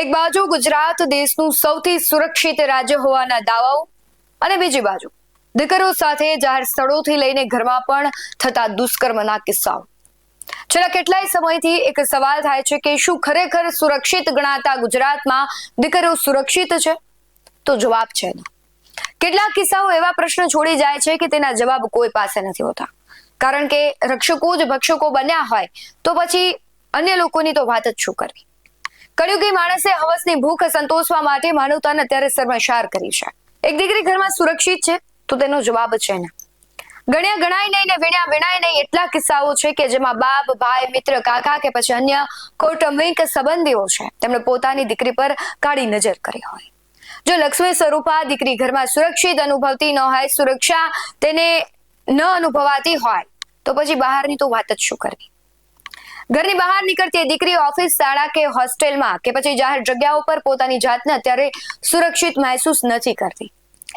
એક બાજુ ગુજરાત દેશનું સૌથી સુરક્ષિત રાજ્ય હોવાના દાવાઓ અને બીજી બાજુ દીકરીઓ સાથે જાહેર સ્થળોથી લઈને ઘરમાં પણ થતા દુષ્કર્મના કિસ્સાઓ। છેલ્લા કેટલાય સમયથી એક સવાલ થાય છે કે શું ખરેખર સુરક્ષિત ગણાતા ગુજરાતમાં દીકરીઓ સુરક્ષિત છે? તો જવાબ છે ના। કેટલાક કિસ્સાઓ એવા પ્રશ્ન છોડી જાય છે કે તેના જવાબ કોઈ પાસે નથી હોતા, કારણ કે રક્ષકો જ ભક્ષકો બન્યા હોય તો પછી અન્ય લોકોની તો વાત જ શું કરવી। કળિયુગી માણસે હવસની ભૂખ સંતોષવા માટે માનવતાને અત્યારે શર્મસાર કરી છે। એક દીકરી ઘરમાં સુરક્ષિત છે તો તેનો જવાબ છે ના। ગણ્યા ગણાય નહીં ને વીણ્યા વીણાય નહીં એટલા કિસ્સાઓ છે કે જેમાં બાપ, ભાઈ, મિત્ર, કાકા કે પછી અન્ય કૌટુંબિક સંબંધીઓ છે તેમણે પોતાની દીકરી પર કાળી નજર કરી હોય। જો લક્ષ્મી સ્વરૂપા દીકરી ઘરમાં સુરક્ષિત અનુભવતી ન હોય, સુરક્ષા તેને ન અનુભવાતી હોય તો પછી બહારની તો વાત જ શું કરવી। ઘરની બહાર નીકળતી દીકરી ઓફિસ, શાળા કે હોસ્ટેલમાં કે પછી જાહેર જગ્યાઓ પર પોતાની જાતને અત્યારે સુરક્ષિત મહેસૂસ નથી કરતી।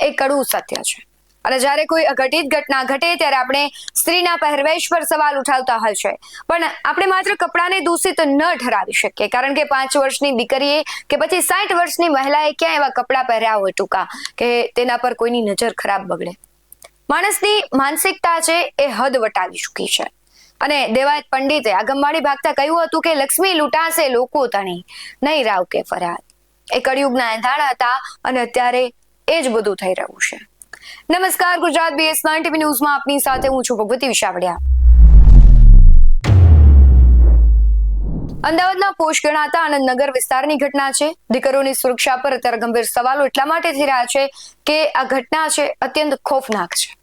એ કડવું સત્ય છે। અને જ્યારે કોઈ અઘટિત ઘટના ઘટે ત્યારે આપણે સ્ત્રીના પહેરવેશ પર સવાલ ઉઠાવતા હોય છે, પણ આપણે માત્ર કપડાને દૂષિત ન ઠરાવી શકીએ, કારણ કે 5 વર્ષની દીકરીએ કે પછી 60 વર્ષની મહિલાએ ક્યાં એવા કપડાં પહેર્યા હોય ટૂંકા કે તેના પર કોઈની નજર ખરાબ બગડે। માણસની માનસિકતા છે એ હદ વટાવી ચૂકી છે। અને દેવાયત પંડિતે આગમવાડી ભાગતા કહ્યું હતું કે લક્ષ્મી લૂંટાશે લોકો તણી, નહીં રાવ કે ફરિયાદ। એ કળિયુગના એંધાણ હતા અને અત્યારે એ જ બધું થઈ રહ્યું છે। નમસ્કાર, ગુજરાત BS9 TV ન્યૂઝમાં આપની સાથે હું છું ભગવતી વિશાવડિયા। અમદાવાદના પોશ ગણાતા આનંદનગર વિસ્તારની ઘટના છે। દીકરીઓની સુરક્ષા પર અત્યારે ગંભીર સવાલો એટલા માટે થઈ રહ્યા છે કે આ ઘટના છે અત્યંત ખોફનાક છે।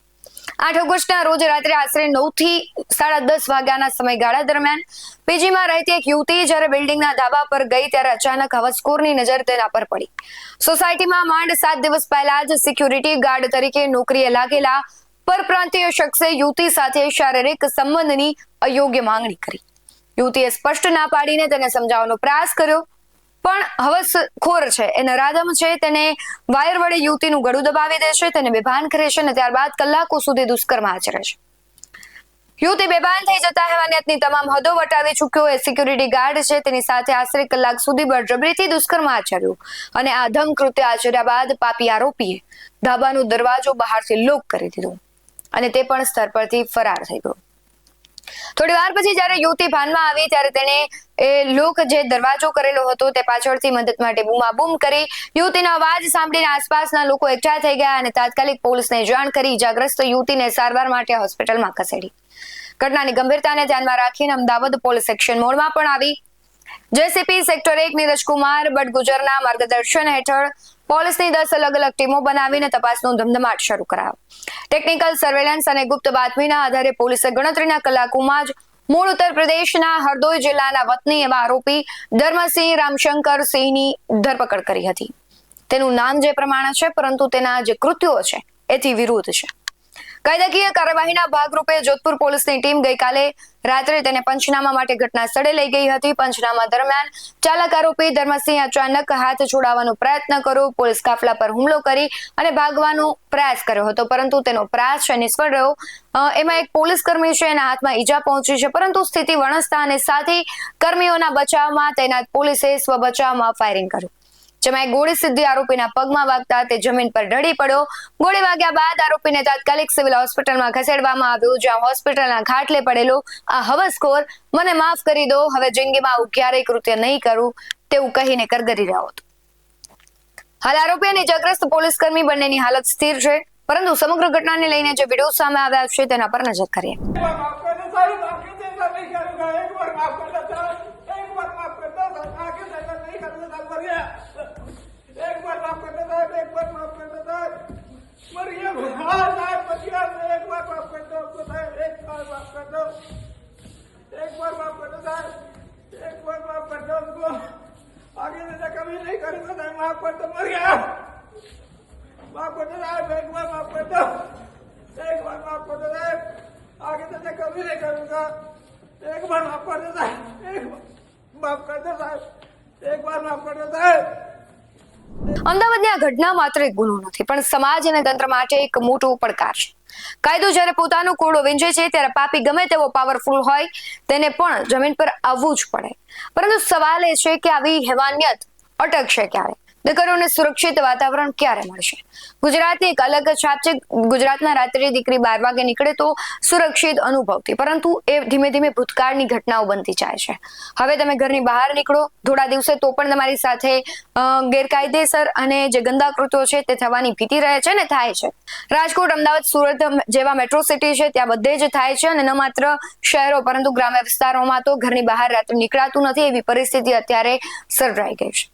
8 ઓગસ્ટના રોજ રાત્રે આશરે 9 થી 10:30 વાગ્યાના સમયગાળા દરમિયાન પીજીમાં રહેતી એક યુવતી જ્યારે બિલ્ડિંગના ધાબા પર ગઈ ત્યારે અચાનક હવસખોરની નજર તેના પર પડી। સોસાયટીમાં માંડ 7 દિવસ પહેલા જ સિક્યુરિટી ગાર્ડ તરીકે નોકરીએ લાગેલા પરપ્રાંતીય શખ્સે યુવતી સાથે શારીરિક સંબંધની અયોગ્ય માંગણી કરી। યુવતીએ સ્પષ્ટ ના પાડીને તેને સમજાવવાનો પ્રયાસ કર્યો, પણ હવસખોર છે એ નરાધમ છે, તેને વાયર વડે યુવતીનું ગળું દબાવી દે છે, તેને બેભાન કરે છે અને ત્યારબાદ કલાકો સુધી દુષ્કર્મ આચરે છે। યુવતી બેભાન થઈ જતા હેવાનિયતની તમામ હદો વટાવી ચૂક્યો એ સિક્યુરિટી ગાર્ડ છે તેની સાથે આશરે કલાક સુધી બળજબરીથી દુષ્કર્મ આચર્યું અને આ અધમ કૃત્ય આચર્યા બાદ પાપી આરોપીએ ધાબાનો દરવાજો બહારથી લોક કરી દીધો અને તે પણ સ્થળ પરથી ફરાર થઈ ગયો। થોડી વાર પછી જ્યારે યુવતી ભાનમાં આવી ત્યારે તેણે એ લોક જે દરવાજો કરેલો હતો તે પાછળથી મદદ માટે બૂમાબૂમ કરી। યુવતીનો અવાજ સાંભળીને આસપાસના લોકો એકઠા થઈ ગયા અને તાત્કાલિક પોલીસને જાણ કરી ઇજાગ્રસ્ત યુવતીને સારવાર માટે હોસ્પિટલમાં ખસેડી। ઘટનાની ગંભીરતાને ધ્યાનમાં રાખીને અમદાવાદ પોલીસ એક્શન મોડમાં પણ આવી। જેસીપી સેક્ટર 1 નીરજકુમાર બડગુજરના માર્ગદર્શન હેઠળ પોલીસની 10 અલગ અલગ ટીમો બનાવીને તપાસનો ધમધમાટ શરૂ કરાયો। ટેકનિકલ સર્વેલન્સ અને ગુપ્ત બાતમીના આધારે પોલીસે ગણતરીના કલાકોમાં જ મૂળ ઉત્તર પ્રદેશના હરદોઈ જિલ્લાના વતની એવા આરોપી ધર્મસિંહ રામશંકર સિંહની ધરપકડ કરી હતી। તેનું નામ જે પ્રમાણે છે પરંતુ તેના જે કૃત્યો છે એથી વિરુદ્ધ છે। કાયદાકીય કાર્યવાહીના ભાગરૂપે જોધપુર પોલીસની ટીમ ગઈકાલે રાત્રે તેને પંચનામા માટે ઘટના સ્થળે લઈ ગઈ હતી। પંચનામા દરમિયાન ચાલક આરોપી ધર્મસિંહ અચાનક હાથ છોડાવવાનો પ્રયત્ન કર્યો, પોલીસ કાફલા પર હુમલો કરી અને ભાગવાનો પ્રયાસ કર્યો હતો, પરંતુ તેનો પ્રયાસ નિષ્ફળ રહ્યો। એમાં એક પોલીસ કર્મી છે એના હાથમાં ઈજા પહોંચી છે, પરંતુ સ્થિતિ વણસતા અને સાથી કર્મીઓના બચાવમાં તૈનાત પોલીસે સ્વ બચાવમાં ફાયરિંગ કર્યું, જેમાં એક ગોળી સીધી આરોપીના પગમાં વાગતા તે જમીન પર ઢળી પડ્યો। ગોળી વાગ્યા બાદ આરોપીને તાત્કાલિક સિવિલ હોસ્પિટલમાં ખસેડવામાં આવ્યો, જ્યાં હોસ્પિટલના ખાટલે પડેલો આ હવસખોર મને માફ કરી દો, હવે જિંદગીમાં આવું ક્યારેય કૃત્ય નહીં કરું તેવું કહીને કરગરી રહ્યો હતો। હાલ આરોપી અને ઇજાગ્રસ્ત પોલીસકર્મી બંનેની હાલત સ્થિર છે, પરંતુ સમગ્ર ઘટનાને લઈને જે વિડીયો સામે આવ્યા છે તેના પર નજર કરીએ। અમદાવાદની આ ઘટના માત્ર એક ગુનો નથી, પણ સમાજ અને તંત્ર માટે એક મોટો પડકાર છે। કાયદો જ્યારે પોતાનો કોડો વીંજે છે ત્યારે પાપી ગમે તેવો પાવરફુલ હોય તેને પણ જમીન પર આવવું જ પડે। પરંતુ સવાલ એ છે કે આવી હેવાનિયત અટકશે ક્યારે? દીકરીઓને સુરક્ષિત વાતાવરણ ક્યારે મળશે? ગુજરાતની એક અલગ છાપ છે. ગુજરાતના રાત્રે દીકરી 12 વાગે નીકળે તો સુરક્ષિત અનુભવતી, પરંતુ એ ધીમે ધીમે ભૂતકાળની ઘટનાઓ બનતી જાય છે. હવે તમે ઘરની બહાર નીકળો થોડા દિવસે તો પણ તમારી સાથે ગેરકાયદેસર અને જે ગંદા કૃત્યો છે તે થવાની ભીતિ રહે છે ને થાય છે. રાજકોટ, અમદાવાદ, સુરત જેવા મેટ્રો સિટી છે ત્યાં બધે જ થાય છે, અને ન માત્ર શહેરો પરંતુ ગ્રામ્ય વિસ્તારોમાં તો ઘરની બહાર રાત્રે નીકળાતું નથી એવી પરિસ્થિતિ અત્યારે સર્જાઈ ગઈ છે.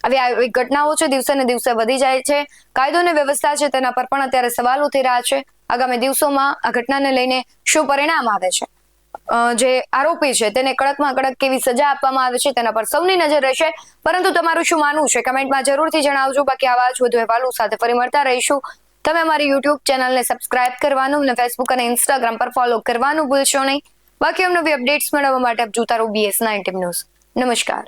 આવી ઘટનાઓ છે દિવસે ને દિવસે વધી જાય છે. કાયદો અને વ્યવસ્થા છે તેના પર પણ અત્યારે સવાલ ઉઠી રહ્યા છે. આગામી દિવસોમાં આ ઘટનાને લઈને શું પરિણામ આવે છે, જે આરોપી છે તેને કડકમાં કડક કેવી સજા આપવામાં આવે છે તેના પર સૌની નજર રહેશે. પરંતુ તમારું શું માનવું છે કમેન્ટમાં જરૂરથી જણાવજો. બાકી આવા જ વધુ અહેવાલો સાથે ફરી મળતા રહીશું. તમે અમારી યુટ્યુબ ચેનલને સબસ્ક્રાઇબ કરવાનું અને ફેસબુક અને ઇન્સ્ટાગ્રામ પર ફોલો કરવાનું ભૂલશો નહીં. બાકી નવી અપડેટ્સ મેળવવા માટે આપ જોતા રહો BS9 ન્યૂઝ. નમસ્કાર.